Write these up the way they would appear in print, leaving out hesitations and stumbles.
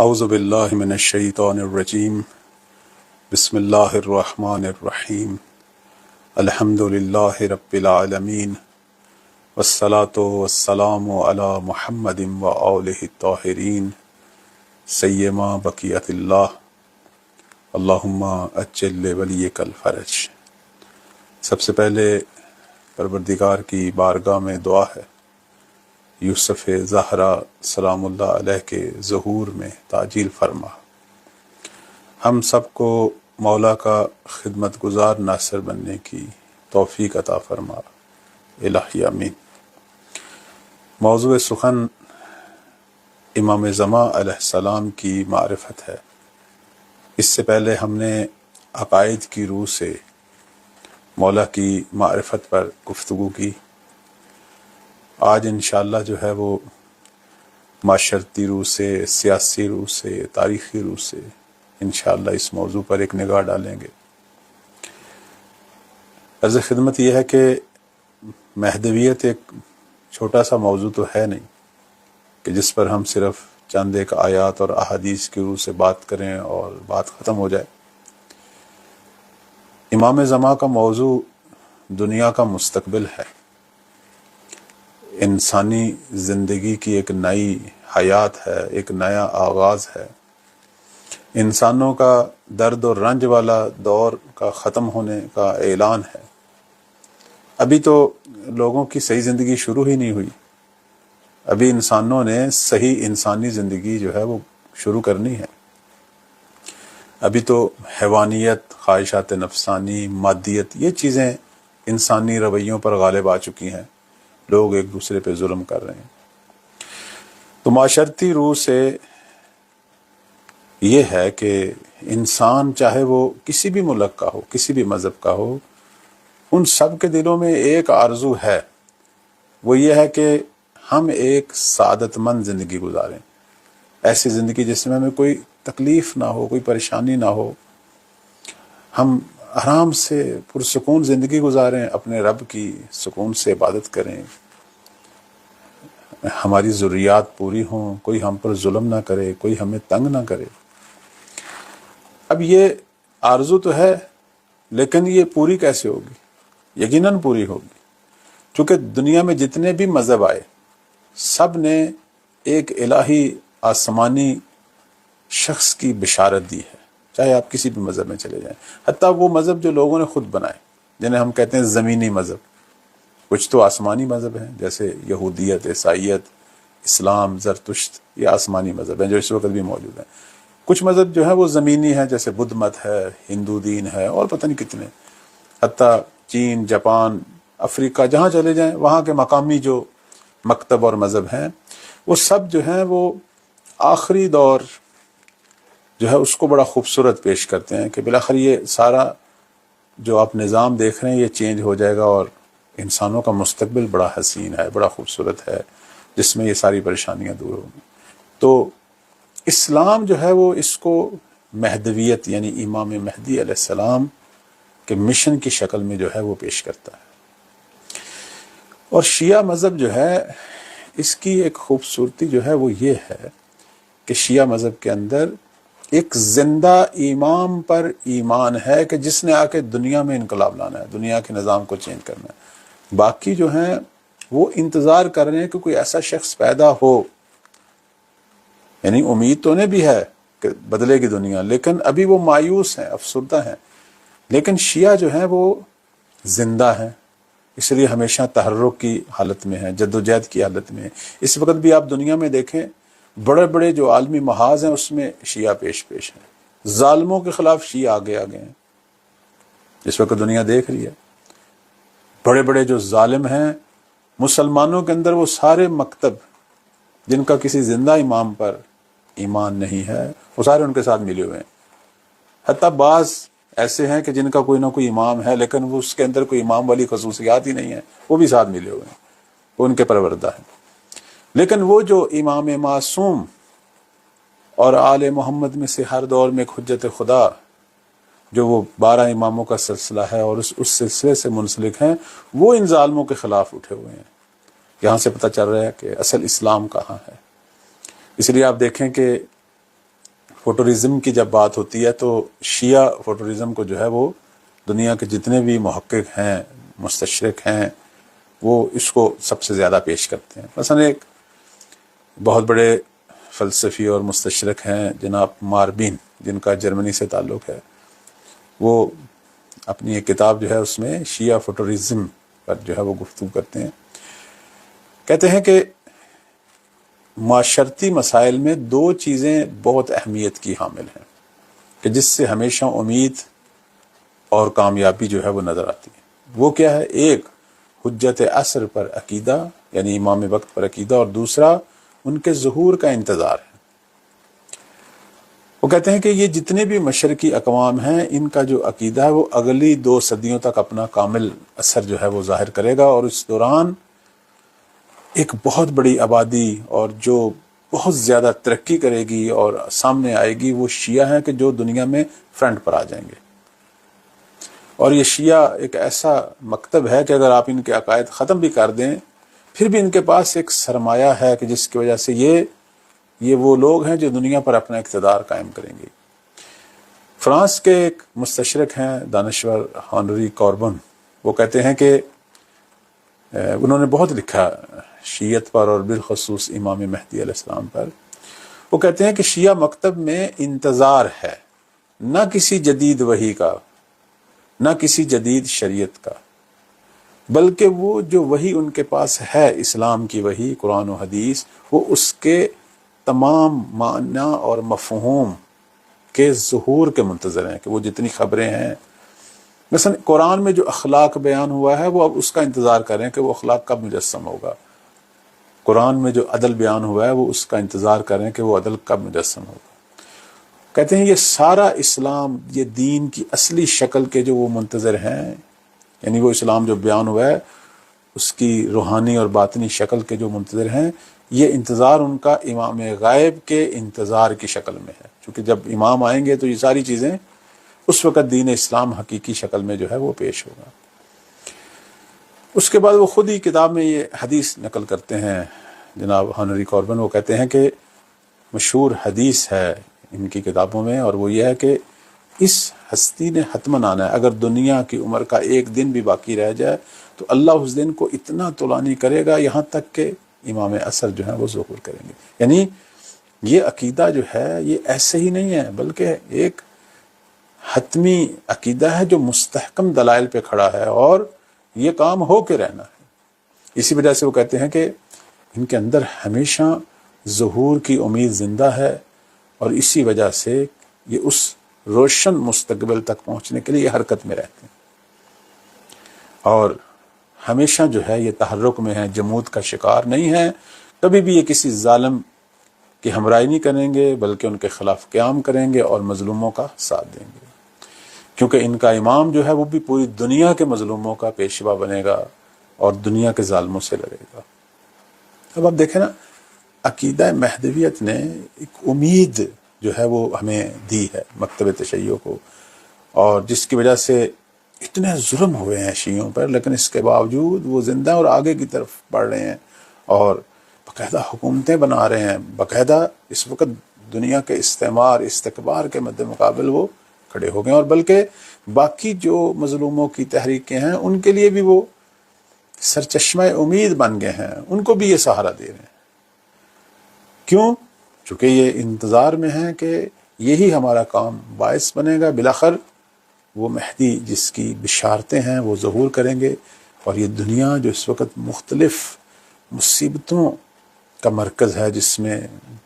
اعوذ باللہ من الشیطان الرجیم بسم اللہ الرحمن الرحیم الحمد للہ رب العالمین والصلاة والسلام علی محمد وآلہ الطاہرین سیما بقیت اللہ اللہم اجل لولیک الفرج۔ سب سے پہلے پروردگار کی بارگاہ میں دعا ہے یوسف زہرا سلام اللہ علیہ کے ظہور میں تعجیل فرما، ہم سب کو مولا کا خدمت گزار ناصر بننے کی توفیق عطا فرما، الہی آمین۔ موضوع سخن امام زمان علیہ السلام کی معرفت ہے۔ اس سے پہلے ہم نے عقائد کی روح سے مولا کی معرفت پر گفتگو کی۔ آج انشاءاللہ جو ہے وہ معاشرتی روح سے، سیاسی روح سے، تاریخی روح سے انشاءاللہ اس موضوع پر ایک نگاہ ڈالیں گے۔ عرض خدمت یہ ہے کہ مہدویت ایک چھوٹا سا موضوع تو ہے نہیں کہ جس پر ہم صرف چند ایک آیات اور احادیث کی روح سے بات کریں اور بات ختم ہو جائے۔ امام زمان کا موضوع دنیا کا مستقبل ہے، انسانی زندگی کی ایک نئی حیات ہے، ایک نیا آغاز ہے، انسانوں کا درد و رنج والا دور کا ختم ہونے کا اعلان ہے۔ ابھی تو لوگوں کی صحیح زندگی شروع ہی نہیں ہوئی، ابھی انسانوں نے صحیح انسانی زندگی جو ہے وہ شروع کرنی ہے۔ ابھی تو حیوانیت، خواہشات نفسانی، مادیت، یہ چیزیں انسانی رویوں پر غالب آ چکی ہیں، لوگ ایک دوسرے پہ ظلم کر رہے ہیں۔ تو معاشرتی روح سے یہ ہے کہ انسان چاہے وہ کسی بھی ملک کا ہو، کسی بھی مذہب کا ہو، ان سب کے دلوں میں ایک آرزو ہے، وہ یہ ہے کہ ہم ایک سعادت مند زندگی گزاریں، ایسی زندگی جس میں ہمیں کوئی تکلیف نہ ہو، کوئی پریشانی نہ ہو، ہم آرام سے پرسکون زندگی گزاریں، اپنے رب کی سکون سے عبادت کریں، ہماری ضروریات پوری ہوں، کوئی ہم پر ظلم نہ کرے، کوئی ہمیں تنگ نہ کرے۔ اب یہ آرزو تو ہے، لیکن یہ پوری کیسے ہوگی؟ یقیناً پوری ہوگی، چونکہ دنیا میں جتنے بھی مذہب آئے سب نے ایک الہی آسمانی شخص کی بشارت دی ہے، چاہے آپ کسی بھی مذہب میں چلے جائیں، حتیٰ وہ مذہب جو لوگوں نے خود بنائے، جنہیں ہم کہتے ہیں زمینی مذہب۔ کچھ تو آسمانی مذہب ہیں جیسے یہودیت، عیسائیت، اسلام، زرتشت، یہ آسمانی مذہب ہیں جو اس وقت بھی موجود ہیں۔ کچھ مذہب جو ہے وہ زمینی ہیں جیسے بدھ مت ہے، ہندو دین ہے، اور پتہ نہیں کتنے، حتیٰ چین، جاپان، افریقہ، جہاں چلے جائیں وہاں کے مقامی جو مکتب اور مذہب ہیں وہ سب جو ہیں وہ آخری دور جو ہے اس کو بڑا خوبصورت پیش کرتے ہیں کہ بالآخر یہ سارا جو آپ نظام دیکھ رہے ہیں یہ چینج ہو جائے گا اور انسانوں کا مستقبل بڑا حسین ہے، بڑا خوبصورت ہے، جس میں یہ ساری پریشانیاں دور ہوں گی۔ تو اسلام جو ہے وہ اس کو مہدویت یعنی امام مہدی علیہ السلام کے مشن کی شکل میں جو ہے وہ پیش کرتا ہے۔ اور شیعہ مذہب جو ہے اس کی ایک خوبصورتی جو ہے وہ یہ ہے کہ شیعہ مذہب کے اندر ایک زندہ امام پر ایمان ہے کہ جس نے آ کے دنیا میں انقلاب لانا ہے، دنیا کے نظام کو چینج کرنا ہے۔ باقی جو ہیں وہ انتظار کر رہے ہیں کہ کوئی ایسا شخص پیدا ہو، یعنی امید تو انہیں بھی ہے کہ بدلے گی دنیا، لیکن ابھی وہ مایوس ہیں، افسردہ ہیں۔ لیکن شیعہ جو ہیں وہ زندہ ہیں، اس لیے ہمیشہ تحرک کی حالت میں ہیں، جد و جہد کی حالت میں ہیں۔ اس وقت بھی آپ دنیا میں دیکھیں بڑے بڑے جو عالمی محاذ ہیں اس میں شیعہ پیش ہیں، ظالموں کے خلاف شیعہ آگے ہیں، اس وقت دنیا دیکھ رہی ہے۔ بڑے بڑے جو ظالم ہیں مسلمانوں کے اندر، وہ سارے مکتب جن کا کسی زندہ امام پر ایمان نہیں ہے وہ سارے ان کے ساتھ ملے ہوئے ہیں۔ حتیٰ بعض ایسے ہیں کہ جن کا کوئی نہ کوئی امام ہے لیکن وہ اس کے اندر کوئی امام والی خصوصیات ہی نہیں ہیں، وہ بھی ساتھ ملے ہوئے ہیں، وہ ان کے پروردہ ہیں۔ لیکن وہ جو امام معصوم اور آل محمد میں سے ہر دور میں ایک حجت خدا، جو وہ 12 اماموں کا سلسلہ ہے اور اس سلسلے سے منسلک ہیں، وہ ان ظالموں کے خلاف اٹھے ہوئے ہیں۔ یہاں سے پتہ چل رہا ہے کہ اصل اسلام کہاں ہے۔ اس لیے آپ دیکھیں کہ فوٹورزم کی جب بات ہوتی ہے تو شیعہ فوٹورزم کو جو ہے وہ دنیا کے جتنے بھی محقق ہیں، مستشرق ہیں، وہ اس کو سب سے زیادہ پیش کرتے ہیں۔ مثلا ایک بہت بڑے فلسفی اور مستشرق ہیں جناب ماربین، جن کا جرمنی سے تعلق ہے، وہ اپنی ایک کتاب جو ہے اس میں شیعہ فوٹورزم پر جو ہے وہ گفتگو کرتے ہیں۔ کہتے ہیں کہ معاشرتی مسائل میں دو چیزیں بہت اہمیت کی حامل ہیں کہ جس سے ہمیشہ امید اور کامیابی جو ہے وہ نظر آتی ہے۔ وہ کیا ہے؟ ایک حجت عصر پر عقیدہ، یعنی امام وقت پر عقیدہ، اور دوسرا ان کے ظہور کا انتظار ہے۔ وہ کہتے ہیں کہ یہ جتنے بھی مشرقی اقوام ہیں، ان کا جو عقیدہ ہے وہ اگلی 2 صدیوں تک اپنا کامل اثر جو ہے وہ ظاہر کرے گا، اور اس دوران ایک بہت بڑی آبادی اور جو بہت زیادہ ترقی کرے گی اور سامنے آئے گی وہ شیعہ ہیں کہ جو دنیا میں فرنٹ پر آ جائیں گے۔ اور یہ شیعہ ایک ایسا مکتب ہے کہ اگر آپ ان کے عقائد ختم بھی کر دیں پھر بھی ان کے پاس ایک سرمایہ ہے کہ جس کی وجہ سے یہ وہ لوگ ہیں جو دنیا پر اپنا اقتدار قائم کریں گے۔ فرانس کے ایک مستشرق ہیں دانشور ہنری کاربن، وہ کہتے ہیں کہ انہوں نے بہت لکھا شیعت پر اور بالخصوص امام مہدی علیہ السلام پر۔ وہ کہتے ہیں کہ شیعہ مکتب میں انتظار ہے، نہ کسی جدید وحی کا، نہ کسی جدید شریعت کا، بلکہ وہ جو وحی ان کے پاس ہے، اسلام کی وحی، قرآن و حدیث، وہ اس کے تمام معنی اور مفہوم کے ظہور کے منتظر ہیں کہ وہ جتنی خبریں ہیں، مثلا قرآن میں جو اخلاق بیان ہوا ہے وہ اب اس کا انتظار کریں کہ وہ اخلاق کب مجسم ہوگا۔ قرآن میں جو عدل بیان ہوا ہے وہ اس کا انتظار کریں کہ وہ عدل کب مجسم ہوگا۔ کہتے ہیں یہ سارا اسلام، یہ دین کی اصلی شکل کے جو وہ منتظر ہیں، یعنی وہ اسلام جو بیان ہوا ہے اس کی روحانی اور باطنی شکل کے جو منتظر ہیں، یہ انتظار ان کا امام غائب کے انتظار کی شکل میں ہے، چونکہ جب امام آئیں گے تو یہ ساری چیزیں اس وقت دین اسلام حقیقی شکل میں جو ہے وہ پیش ہوگا۔ اس کے بعد وہ خود ہی کتاب میں یہ حدیث نقل کرتے ہیں جناب ہنری کاربن۔ وہ کہتے ہیں کہ مشہور حدیث ہے ان کی کتابوں میں، اور وہ یہ ہے کہ اس ہستی نے حتماً آنا ہے، اگر دنیا کی عمر کا ایک دن بھی باقی رہ جائے تو اللہ اس دن کو اتنا طولانی کرے گا یہاں تک کہ امام عصر جو ہے وہ ظہور کریں گے۔ یعنی یہ عقیدہ جو ہے یہ ایسے ہی نہیں ہے، بلکہ ایک حتمی عقیدہ ہے جو مستحکم دلائل پہ کھڑا ہے، اور یہ کام ہو کے رہنا ہے۔ اسی وجہ سے وہ کہتے ہیں کہ ان کے اندر ہمیشہ ظہور کی امید زندہ ہے، اور اسی وجہ سے یہ اس روشن مستقبل تک پہنچنے کے لیے یہ حرکت میں رہتے ہیں، اور ہمیشہ جو ہے یہ تحرک میں ہے، جمود کا شکار نہیں ہے۔ کبھی بھی یہ کسی ظالم کی ہمراہی نہیں کریں گے، بلکہ ان کے خلاف قیام کریں گے اور مظلوموں کا ساتھ دیں گے، کیونکہ ان کا امام جو ہے وہ بھی پوری دنیا کے مظلوموں کا پیشوا بنے گا اور دنیا کے ظالموں سے لڑے گا۔ اب آپ دیکھیں نا، عقیدہ مہدویت نے ایک امید جو ہے وہ ہمیں دی ہے مکتب تشیع کو، اور جس کی وجہ سے اتنے ظلم ہوئے ہیں شیعوں پر، لیکن اس کے باوجود وہ زندہ اور آگے کی طرف بڑھ رہے ہیں اور باقاعدہ حکومتیں بنا رہے ہیں، باقاعدہ اس وقت دنیا کے استکبار کے مد مقابل وہ کھڑے ہو گئے، اور بلکہ باقی جو مظلوموں کی تحریکیں ہیں ان کے لیے بھی وہ سرچشمہ امید بن گئے ہیں، ان کو بھی یہ سہارا دے رہے ہیں۔ کیوں؟ چونکہ یہ انتظار میں ہیں کہ یہی ہمارا کام باعث بنے گا، بالآخر وہ مہدی جس کی بشارتیں ہیں وہ ظہور کریں گے، اور یہ دنیا جو اس وقت مختلف مصیبتوں کا مرکز ہے، جس میں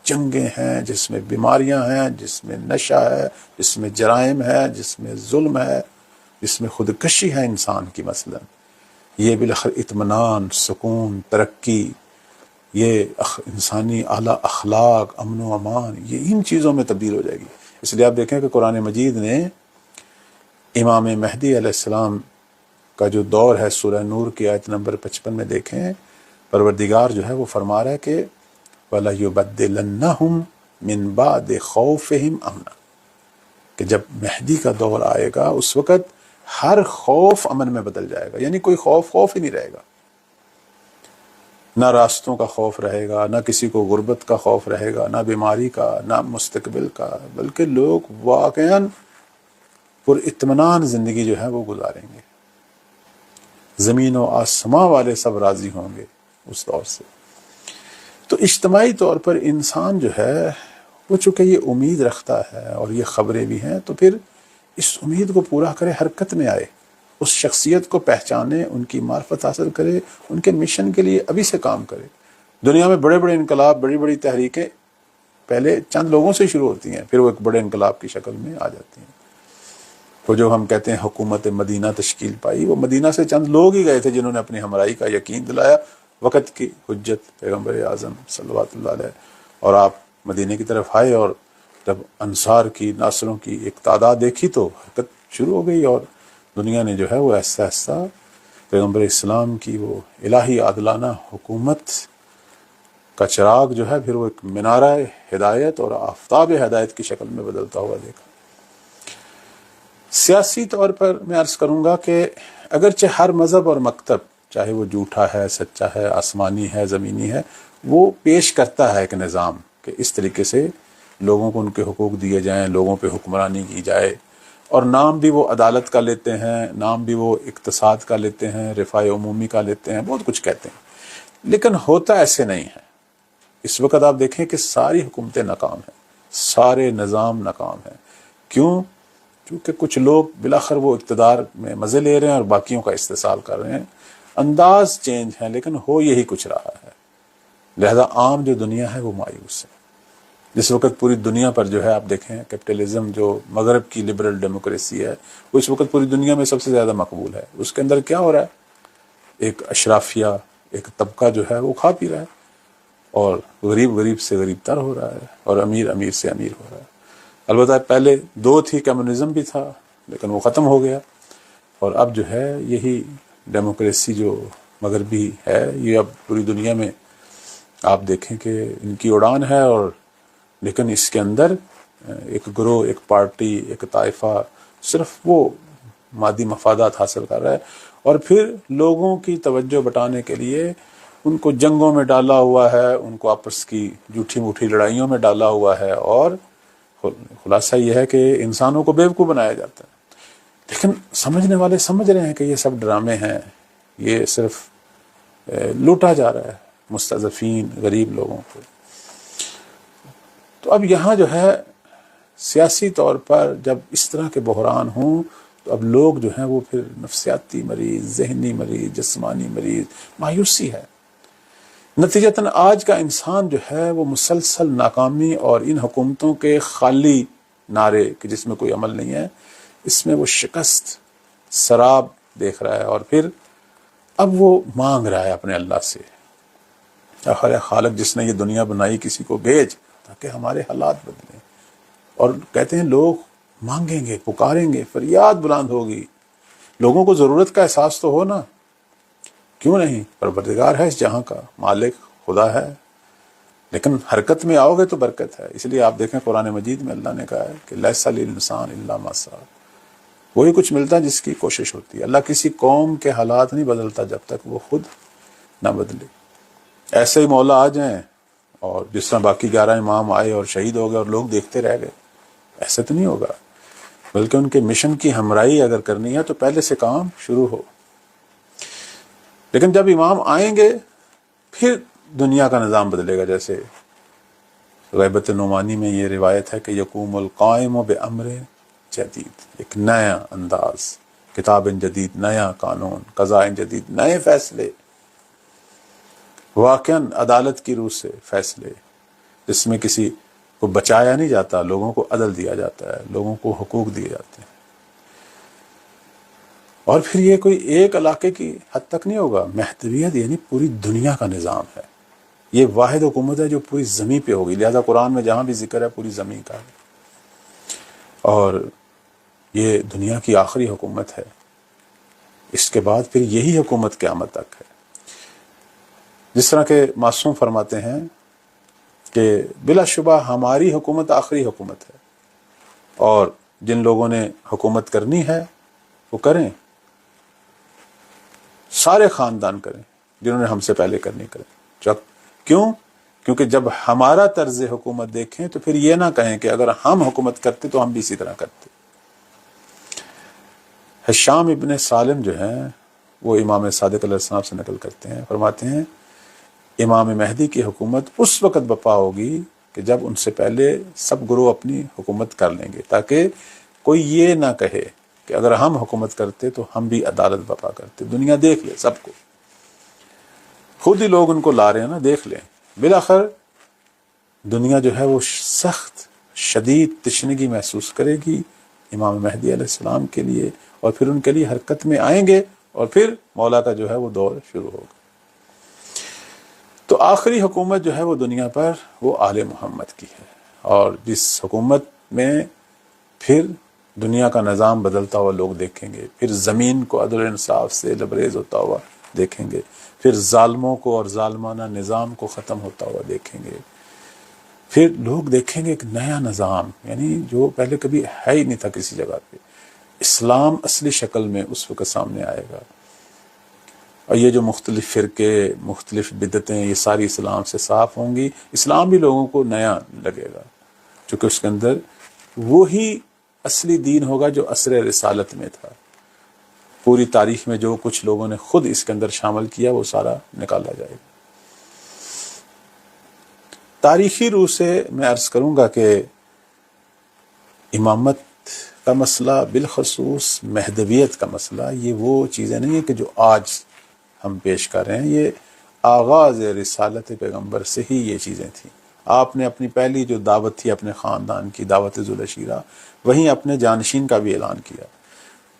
جنگیں ہیں، جس میں بیماریاں ہیں، جس میں نشہ ہے، جس میں جرائم ہے، جس میں ظلم ہے، جس میں خودکشی ہے انسان کی، مثلا یہ بالآخر اطمینان، سکون، ترقی، یہ انسانی اعلیٰ اخلاق، امن و امان، یہ ان چیزوں میں تبدیل ہو جائے گی۔ اس لیے آپ دیکھیں کہ قرآن مجید نے امام مہدی علیہ السلام کا جو دور ہے، سورہ نور کی آیت نمبر 55 میں دیکھیں، پروردگار جو ہے وہ فرما رہا ہے کہ وَلَيُبَدِّلَنَّهُمْ مِنْ بَعْدِ خَوْفِهِمْ أَمْنًا، کہ جب مہدی کا دور آئے گا اس وقت ہر خوف امن میں بدل جائے گا، یعنی کوئی خوف ہی نہیں رہے گا۔ نہ راستوں کا خوف رہے گا، نہ کسی کو غربت کا خوف رہے گا، نہ بیماری کا، نہ مستقبل کا، بلکہ لوگ واقعاً پر اطمینان زندگی جو ہے وہ گزاریں گے. زمین و آسماں والے سب راضی ہوں گے اس دور سے. تو اجتماعی طور پر انسان جو ہے وہ چونکہ یہ امید رکھتا ہے اور یہ خبریں بھی ہیں، تو پھر اس امید کو پورا کرے، حرکت میں آئے، اس شخصیت کو پہچانے، ان کی معرفت حاصل کرے، ان کے مشن کے لیے ابھی سے کام کرے. دنیا میں بڑے بڑے انقلاب، بڑی بڑی تحریکیں پہلے چند لوگوں سے شروع ہوتی ہیں، پھر وہ ایک بڑے انقلاب کی شکل میں آ جاتی ہیں. وہ جو ہم کہتے ہیں حکومت مدینہ تشکیل پائی، وہ مدینہ سے چند لوگ ہی گئے تھے جنہوں نے اپنی ہمرائی کا یقین دلایا وقت کی حجت پیغمبر اعظم صلوات اللہ علیہ. اور آپ مدینہ کی طرف آئے اور جب انصار کی ناصروں کی ایک تعداد دیکھی تو حرکت شروع ہو گئی، اور دنیا نے جو ہے وہ آہستہ آہستہ پیغمبر اسلام کی وہ الہی عادلانہ حکومت کا چراغ جو ہے پھر وہ ایک منارہ ہدایت اور آفتاب ہدایت کی شکل میں بدلتا ہوا دیکھا. سیاسی طور پر میں عرض کروں گا کہ اگرچہ ہر مذہب اور مکتب، چاہے وہ جھوٹا ہے، سچا ہے، آسمانی ہے، زمینی ہے، وہ پیش کرتا ہے ایک نظام کہ اس طریقے سے لوگوں کو ان کے حقوق دیے جائیں، لوگوں پہ حکمرانی کی جائے، اور نام بھی وہ عدالت کا لیتے ہیں، نام بھی وہ اقتصاد کا لیتے ہیں، رفاہ عمومی کا لیتے ہیں، بہت کچھ کہتے ہیں، لیکن ہوتا ایسے نہیں ہے. اس وقت آپ دیکھیں کہ ساری حکومتیں ناکام ہیں، سارے نظام ناکام ہیں. کیوں؟ کیونکہ کچھ لوگ بلاخر وہ اقتدار میں مزے لے رہے ہیں اور باقیوں کا استحصال کر رہے ہیں. انداز چینج ہے لیکن ہو یہی کچھ رہا ہے. لہذا عام جو دنیا ہے وہ مایوس ہے. جس وقت پوری دنیا پر جو ہے آپ دیکھیں کیپٹلزم جو مغرب کی لبرل ڈیموکریسی ہے وہ اس وقت پوری دنیا میں سب سے زیادہ مقبول ہے. اس کے اندر کیا ہو رہا ہے؟ ایک اشرافیہ، ایک طبقہ جو ہے وہ کھا پی رہا ہے، اور غریب غریب سے غریب تر ہو رہا ہے، اور امیر امیر سے امیر ہو رہا ہے. البتہ پہلے دو تھی، کمیونزم بھی تھا لیکن وہ ختم ہو گیا، اور اب جو ہے یہی ڈیموکریسی جو مغربی ہے یہ اب پوری دنیا میں آپ دیکھیں کہ ان کی اڑان ہے. اور لیکن اس کے اندر ایک گروہ، ایک پارٹی، ایک طائفہ صرف وہ مادی مفادات حاصل کر رہا ہے، اور پھر لوگوں کی توجہ بٹانے کے لیے ان کو جنگوں میں ڈالا ہوا ہے، ان کو آپس کی جھوٹی موٹھی لڑائیوں میں ڈالا ہوا ہے، اور خلاصہ یہ ہے کہ انسانوں کو بیوقوف بنایا جاتا ہے. لیکن سمجھنے والے سمجھ رہے ہیں کہ یہ سب ڈرامے ہیں، یہ صرف لوٹا جا رہا ہے مستضعفین غریب لوگوں کو. تو اب یہاں جو ہے سیاسی طور پر جب اس طرح کے بحران ہوں تو اب لوگ جو ہیں وہ پھر نفسیاتی مریض، ذہنی مریض، جسمانی مریض، مایوسی ہے. نتیجتاً آج کا انسان جو ہے وہ مسلسل ناکامی اور ان حکومتوں کے خالی نعرے کہ جس میں کوئی عمل نہیں ہے، اس میں وہ شکست سراب دیکھ رہا ہے، اور پھر اب وہ مانگ رہا ہے اپنے اللہ سے، آخر خالق جس نے یہ دنیا بنائی کسی کو بھیج تاکہ ہمارے حالات بدلیں. اور کہتے ہیں لوگ مانگیں گے، پکاریں گے، فریاد بلند ہوگی. لوگوں کو ضرورت کا احساس تو ہو نا، کیوں نہیں؟ پروردگار ہے اس جہاں کا، مالک خدا ہے. لیکن حرکت میں آؤ گے تو برکت ہے. اس لیے آپ دیکھیں قرآن مجید میں اللہ نے کہا ہے کہ لیس للانسان الا ما سعی، وہی کچھ ملتا ہے جس کی کوشش ہوتی ہے. اللہ کسی قوم کے حالات نہیں بدلتا جب تک وہ خود نہ بدلے. ایسے ہی مولا آ جائیں اور جس طرح باقی 11 امام آئے اور شہید ہو گئے اور لوگ دیکھتے رہ گئے، ایسے تو نہیں ہوگا. بلکہ ان کے مشن کی ہمراہی اگر کرنی ہے تو پہلے سے کام شروع ہو. لیکن جب امام آئیں گے پھر دنیا کا نظام بدلے گا. جیسے غیبت نعمانی میں یہ روایت ہے کہ یقوم القائم بامر جدید، ایک نیا انداز، کتاب جدید، نیا قانون، قضاء جدید، نئے فیصلے، واقعاً عدالت کی روح سے فیصلے جس میں کسی کو بچایا نہیں جاتا، لوگوں کو عدل دیا جاتا ہے، لوگوں کو حقوق دیے جاتے ہیں. اور پھر یہ کوئی ایک علاقے کی حد تک نہیں ہوگا، مہتویت یعنی پوری دنیا کا نظام ہے. یہ واحد حکومت ہے جو پوری زمین پہ ہوگی. لہذا قرآن میں جہاں بھی ذکر ہے پوری زمین کا ہے، اور یہ دنیا کی آخری حکومت ہے. اس کے بعد پھر یہی حکومت قیامت تک ہے. جس طرح کہ معصوم فرماتے ہیں کہ بلا شبہ ہماری حکومت آخری حکومت ہے، اور جن لوگوں نے حکومت کرنی ہے وہ کریں، سارے خاندان کریں جنہوں نے ہم سے پہلے کرنی کریں. کیوں؟ کیونکہ جب ہمارا طرز حکومت دیکھیں تو پھر یہ نہ کہیں کہ اگر ہم حکومت کرتے تو ہم بھی اسی طرح کرتے۔ ہشام ابن سالم جو ہیں وہ امام صادق علیہ السلام سے نقل کرتے ہیں، فرماتے ہیں امام مہدی کی حکومت اس وقت بپا ہوگی کہ جب ان سے پہلے سب گروہ اپنی حکومت کر لیں گے، تاکہ کوئی یہ نہ کہے کہ اگر ہم حکومت کرتے تو ہم بھی عدالت بپا کرتے۔ دنیا دیکھ لے سب کو، خود ہی لوگ ان کو لا رہے ہیں نا، دیکھ لیں، بالآخر دنیا جو ہے وہ سخت شدید تشنگی محسوس کرے گی امام مہدی علیہ السلام کے لیے، اور پھر ان کے لیے حرکت میں آئیں گے، اور پھر مولا کا جو ہے وہ دور شروع ہوگا۔ تو آخری حکومت جو ہے وہ دنیا پر وہ آل محمد کی ہے، اور جس حکومت میں پھر دنیا کا نظام بدلتا ہوا لوگ دیکھیں گے، پھر زمین کو عدل و انصاف سے لبریز ہوتا ہوا دیکھیں گے، پھر ظالموں کو اور ظالمانہ نظام کو ختم ہوتا ہوا دیکھیں گے، پھر لوگ دیکھیں گے ایک نیا نظام، یعنی جو پہلے کبھی ہے ہی نہیں تھا کسی جگہ پہ، اسلام اصلی شکل میں اس وقت سامنے آئے گا، اور یہ جو مختلف فرقے، مختلف بدعتیں، یہ ساری اسلام سے صاف ہوں گی، اسلام بھی لوگوں کو نیا لگے گا، چونکہ اس کے اندر وہی اصلی دین ہوگا جو عصر رسالت میں تھا۔ پوری تاریخ میں جو کچھ لوگوں نے خود اس کے اندر شامل کیا وہ سارا نکالا جائے گا۔ تاریخی روح سے میں عرض کروں گا کہ امامت کا مسئلہ، بالخصوص مہدویت کا مسئلہ، یہ وہ چیزیں نہیں ہیں کہ جو آج ہم پیش کر رہے ہیں، یہ آغاز رسالت پیغمبر سے ہی یہ چیزیں تھیں۔ آپ نے اپنی پہلی جو دعوت تھی اپنے خاندان کی، دعوت ذوالعشیرہ، وہیں اپنے جانشین کا بھی اعلان کیا،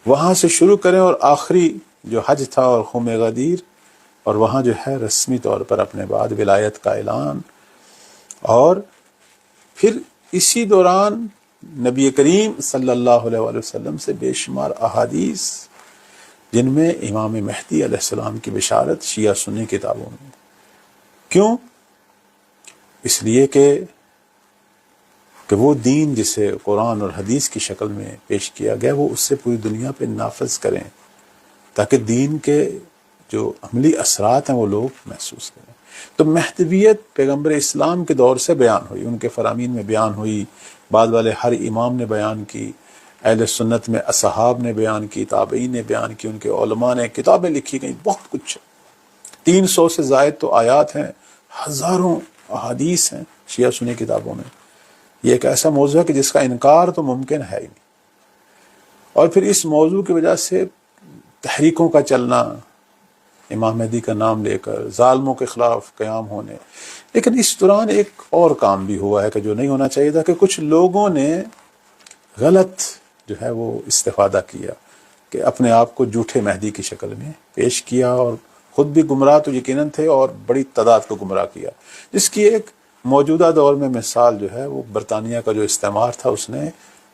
وہاں سے شروع کریں، اور آخری جو حج تھا اور خم غدیر، اور وہاں جو ہے رسمی طور پر اپنے بعد ولایت کا اعلان، اور پھر اسی دوران نبی کریم صلی اللہ علیہ وآلہ وسلم سے بے شمار احادیث جن میں امام مہدی علیہ السلام کی بشارت شیعہ سنی کتابوں میں۔ کیوں؟ اس لیے کہ وہ دین جسے قرآن اور حدیث کی شکل میں پیش کیا گیا وہ اس سے پوری دنیا پہ نافذ کریں، تاکہ دین کے جو عملی اثرات ہیں وہ لوگ محسوس کریں۔ تو مہدویت پیغمبر اسلام کے دور سے بیان ہوئی، ان کے فرامین میں بیان ہوئی، بعد والے ہر امام نے بیان کی، اہل سنت میں اصحاب نے بیان کی، تابعین نے بیان کی، ان کے علماء نے کتابیں لکھی گئیں، بہت کچھ، 300 سے زائد تو آیات ہیں، ہزاروں احادیث ہیں شیعہ سنی کتابوں میں۔ یہ ایک ایسا موضوع ہے کہ جس کا انکار تو ممکن ہے ہی نہیں، اور پھر اس موضوع کی وجہ سے تحریکوں کا چلنا، امام مہدی کا نام لے کر ظالموں کے خلاف قیام ہونے۔ لیکن اس دوران ایک اور کام بھی ہوا ہے کہ جو نہیں ہونا چاہیے تھا، کہ کچھ لوگوں نے غلط جو ہے وہ استفادہ کیا، کہ اپنے آپ کو جھوٹے مہدی کی شکل میں پیش کیا، اور خود بھی گمراہ تو یقیناً تھے اور بڑی تعداد کو گمراہ کیا، جس کی ایک موجودہ دور میں مثال جو ہے وہ برطانیہ کا جو استعمار تھا، اس نے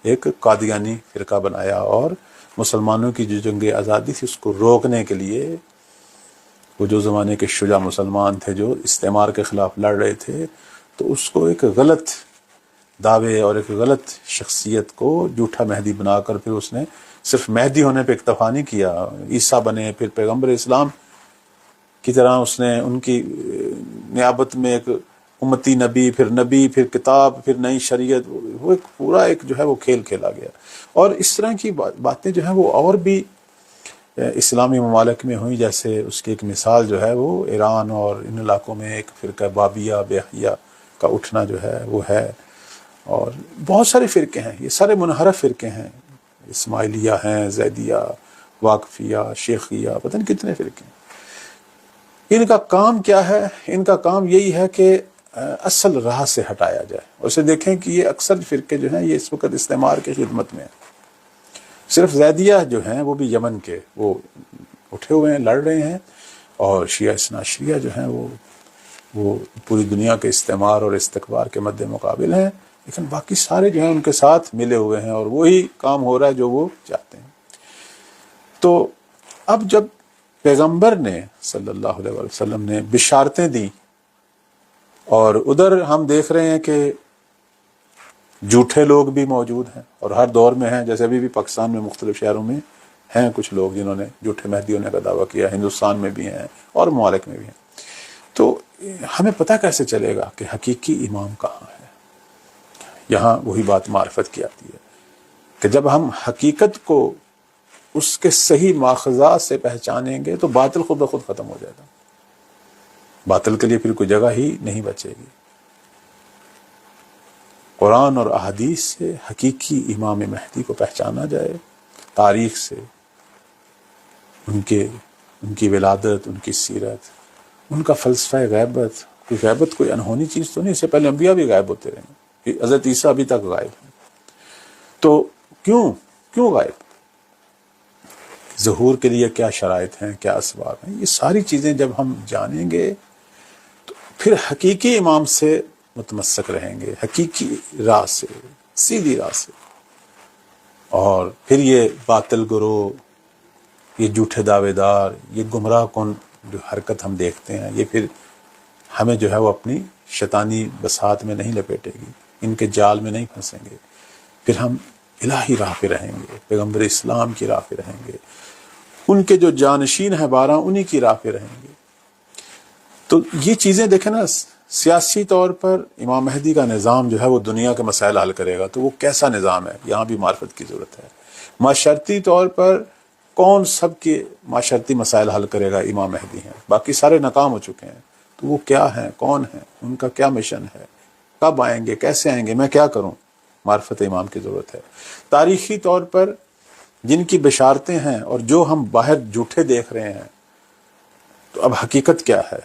ایک قادیانی فرقہ بنایا، اور مسلمانوں کی جو جنگ آزادی تھی اس کو روکنے کے لیے وہ جو زمانے کے شجاع مسلمان تھے جو استعمار کے خلاف لڑ رہے تھے، تو اس کو ایک غلط دعوے اور ایک غلط شخصیت کو جھوٹا مہدی بنا کر پھر اس نے صرف مہدی ہونے پہ اکتفا نہیں کیا، عیسیٰ بنے، پھر پیغمبر اسلام کی طرح اس نے ان کی نیابت میں ایک امتی نبی، پھر کتاب، پھر نئی شریعت، وہ ایک پورا ایک جو ہے وہ کھیل کھیلا گیا۔ اور اس طرح کی باتیں جو ہیں وہ اور بھی اسلامی ممالک میں ہوئی، جیسے اس کی ایک مثال جو ہے وہ ایران اور ان علاقوں میں ایک فرقہ بابیہ بیحیہ کا اٹھنا جو ہے وہ ہے، اور بہت سارے فرقے ہیں، یہ سارے منحرف فرقے ہیں، اسماعیلیہ ہیں، زیدیہ، واقفیہ، شیخیہ، پتہ نہیں کتنے فرقے ہیں۔ ان کا کام کیا ہے؟ ان کا کام یہی ہے کہ اصل راہ سے ہٹایا جائے، اور اسے دیکھیں کہ یہ اکثر فرقے جو ہیں یہ اس وقت استعمار کی خدمت میں ہیں۔ صرف زیدیہ جو ہیں وہ بھی یمن کے، وہ اٹھے ہوئے ہیں، لڑ رہے ہیں، اور شیعہ اثنا عشریہ جو ہیں وہ پوری دنیا کے استعمار اور استکبار کے مد مقابل ہیں، لیکن باقی سارے جو ہیں ان کے ساتھ ملے ہوئے ہیں، اور وہی کام ہو رہا ہے جو وہ چاہتے ہیں۔ تو اب جب پیغمبر نے صلی اللہ علیہ وسلم نے بشارتیں دیں، اور ادھر ہم دیکھ رہے ہیں کہ جھوٹے لوگ بھی موجود ہیں اور ہر دور میں ہیں، جیسے ابھی بھی پاکستان میں مختلف شہروں میں ہیں کچھ لوگ جنہوں نے جھوٹے مہدی ہونے کا دعویٰ کیا، ہندوستان میں بھی ہیں اور ممالک میں بھی ہیں۔ تو ہمیں پتہ کیسے چلے گا کہ حقیقی امام کہاں ہے؟ یہاں وہی بات معرفت کی آتی ہے کہ جب ہم حقیقت کو اس کے صحیح ماخذات سے پہچانیں گے تو باطل خود بخود ختم ہو جائے گا، باطل کے لیے پھر کوئی جگہ ہی نہیں بچے گی۔ قرآن اور احادیث سے حقیقی امام مہدی کو پہچانا جائے، تاریخ سے ان کی ولادت، ان کی سیرت، ان کا فلسفہ غیبت۔ کوئی غیبت کوئی انہونی چیز تو نہیں، اس سے پہلے انبیاء بھی غائب ہوتے رہے، حضرت عیسیٰ ابھی تک غائب ہیں، تو کیوں غائب؟ ظہور کے لیے کیا شرائط ہیں، کیا اسباب ہیں؟ یہ ساری چیزیں جب ہم جانیں گے تو پھر حقیقی امام سے متمسک رہیں گے، حقیقی راہ سے، سیدھی راہ سے۔ اور پھر یہ باطل گروہ، یہ جھوٹے دعوے دار، یہ گمراہ کن جو حرکت ہم دیکھتے ہیں، یہ پھر ہمیں جو ہے وہ اپنی شیطانی بساط میں نہیں لپیٹے گی، ان کے جال میں نہیں پھنسیں گے۔ پھر ہم الہی راہ پہ رہیں گے، پیغمبر اسلام کی راہ پہ رہیں گے، ان کے جو جانشین ہیں 12 انہی کی راہ پہ رہیں گے۔ تو یہ چیزیں دیکھیں نا، سیاسی طور پر امام مہدی کا نظام جو ہے وہ دنیا کے مسائل حل کرے گا، تو وہ کیسا نظام ہے؟ یہاں بھی معرفت کی ضرورت ہے۔ معاشرتی طور پر کون سب کے معاشرتی مسائل حل کرے گا؟ امام مہدی ہیں، باقی سارے ناکام ہو چکے ہیں، تو وہ کیا ہیں، کون ہیں، ان کا کیا مشن ہے، کب آئیں گے، کیسے آئیں گے، میں کیا کروں؟ معرفت امام کی ضرورت ہے۔ تاریخی طور پر جن کی بشارتیں ہیں اور جو ہم باہر جھوٹے دیکھ رہے ہیں، تو اب حقیقت کیا ہے؟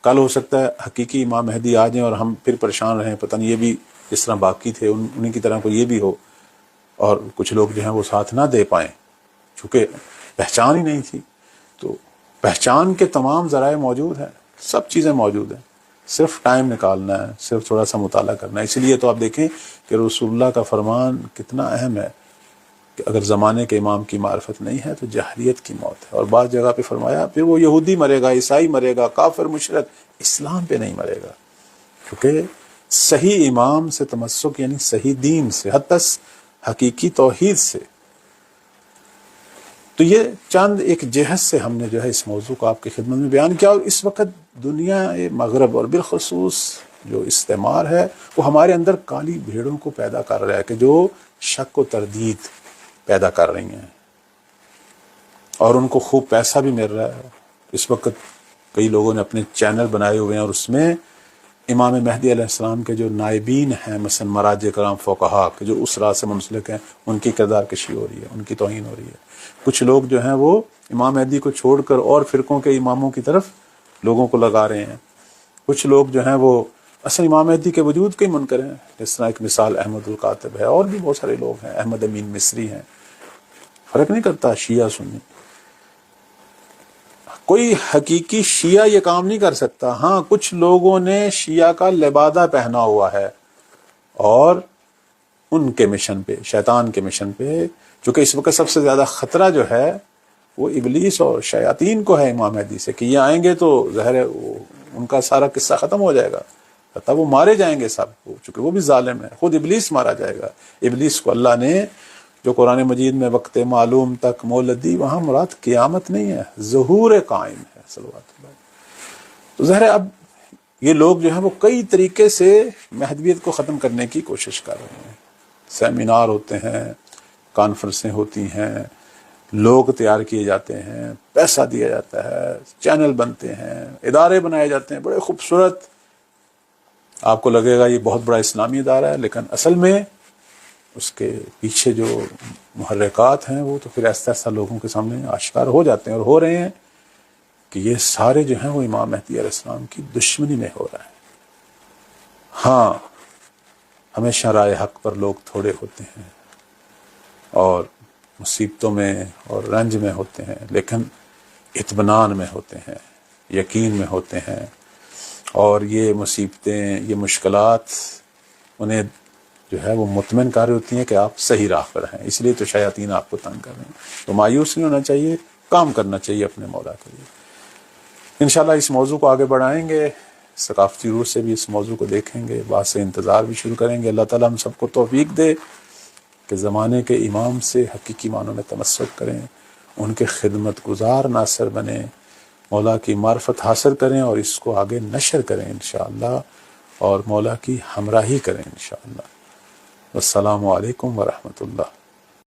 کل ہو سکتا ہے حقیقی امام مہدی آ جائیں اور ہم پھر پریشان رہیں، پتہ نہیں یہ بھی اس طرح باقی تھے، انہیں کی طرح کو یہ بھی ہو، اور کچھ لوگ جو ہیں وہ ساتھ نہ دے پائیں چونکہ پہچان ہی نہیں تھی۔ تو پہچان کے تمام ذرائع موجود ہیں، سب چیزیں موجود ہیں، صرف ٹائم نکالنا ہے، صرف تھوڑا سا مطالعہ کرنا ہے۔ اسی لیے تو آپ دیکھیں کہ رسول اللہ کا فرمان کتنا اہم ہے کہ اگر زمانے کے امام کی معرفت نہیں ہے تو جاہلیت کی موت ہے۔ اور بعض جگہ پہ فرمایا پھر وہ یہودی مرے گا، عیسائی مرے گا، کافر مشرک، اسلام پہ نہیں مرے گا، کیونکہ صحیح امام سے تمسک یعنی صحیح دین سے، حتی حقیقی توحید سے۔ تو یہ چند ایک جہت سے ہم نے جو ہے اس موضوع کو آپ کی خدمت میں بیان کیا۔ اور اس وقت دنیا مغرب اور بالخصوص جو استعمار ہے وہ ہمارے اندر کالی بھیڑوں کو پیدا کر رہا ہے کہ جو شک و تردید پیدا کر رہی ہیں، اور ان کو خوب پیسہ بھی مل رہا ہے۔ اس وقت کئی لوگوں نے اپنے چینل بنائے ہوئے ہیں اور اس میں امام مہدی علیہ السلام کے جو نائبین ہیں، مثلا مراجع کرام، فقہا کہ جو اس راہ سے منسلک ہیں، ان کی کردار کشی ہو رہی ہے، ان کی توہین ہو رہی ہے۔ کچھ لوگ جو ہیں وہ امام مہدی کو چھوڑ کر اور فرقوں کے اماموں کی طرف لوگوں کو لگا رہے ہیں۔ کچھ لوگ جو ہیں وہ اصل امام مہدی کے وجود کے ہی منکر ہیں، جس طرح ایک مثال احمد القاتب ہے، اور بھی بہت سارے لوگ ہیں، احمد امین مصری ہیں۔ فرق نہیں کرتا شیعہ سنی، کوئی حقیقی شیعہ یہ کام نہیں کر سکتا۔ ہاں کچھ لوگوں نے شیعہ کا لبادہ پہنا ہوا ہے، اور ان کے مشن پہ، شیطان کے مشن پہ، چونکہ اس وقت سب سے زیادہ خطرہ جو ہے وہ ابلیس اور شیاطین کو ہے امام مہدی سے، کہ یہ آئیں گے تو ظاہر ہے ان کا سارا قصہ ختم ہو جائے گا، حتیٰ وہ مارے جائیں گے سب، چونکہ وہ بھی ظالم ہے، خود ابلیس مارا جائے گا۔ ابلیس کو اللہ نے جو قرآن مجید میں وقت معلوم تک مہلت دی، وہاں مراد قیامت نہیں ہے، ظہور قائم ہے، صلوات اللہ۔ تو ظاہر ہے اب یہ لوگ جو ہیں وہ کئی طریقے سے مہدویت کو ختم کرنے کی کوشش کر رہے ہیں۔ سیمینار ہوتے ہیں، کانفرنسیں ہوتی ہیں، لوگ تیار کیے جاتے ہیں، پیسہ دیا جاتا ہے، چینل بنتے ہیں، ادارے بنائے جاتے ہیں بڑے خوبصورت، آپ کو لگے گا یہ بہت بڑا اسلامی ادارہ ہے، لیکن اصل میں اس کے پیچھے جو محرکات ہیں وہ تو پھر ایسا ایسا لوگوں کے سامنے آشکار ہو جاتے ہیں، اور ہو رہے ہیں کہ یہ سارے جو ہیں وہ امام مہدی علیہ السلام کی دشمنی میں ہو رہا ہے۔ ہاں ہمیشہ رائے حق پر لوگ تھوڑے ہوتے ہیں اور مصیبتوں میں اور رنج میں ہوتے ہیں، لیکن اطمینان میں ہوتے ہیں، یقین میں ہوتے ہیں، اور یہ مصیبتیں، یہ مشکلات انہیں جو ہے وہ مطمئن کر رہی ہوتی ہیں کہ آپ صحیح راہ پر ہیں۔ اس لیے تو شیاطین آپ کو تنگ کر رہے ہیں، تو مایوس نہیں ہونا چاہیے، کام کرنا چاہیے اپنے مولا کے لیے۔ انشاءاللہ اس موضوع کو آگے بڑھائیں گے، ثقافتی روح سے بھی اس موضوع کو دیکھیں گے، بعد سے انتظار بھی شروع کریں گے۔ اللہ تعالیٰ ہم سب کو توفیق دے کہ زمانے کے امام سے حقیقی معنوں میں تمسک کریں، ان کے خدمت گزار ناصر بنیں، مولا کی معرفت حاصل کریں اور اس کو آگے نشر کریں انشاءاللہ، اور مولا کی ہمراہی کریں انشاءاللہ۔ والسلام علیکم ورحمۃ اللہ۔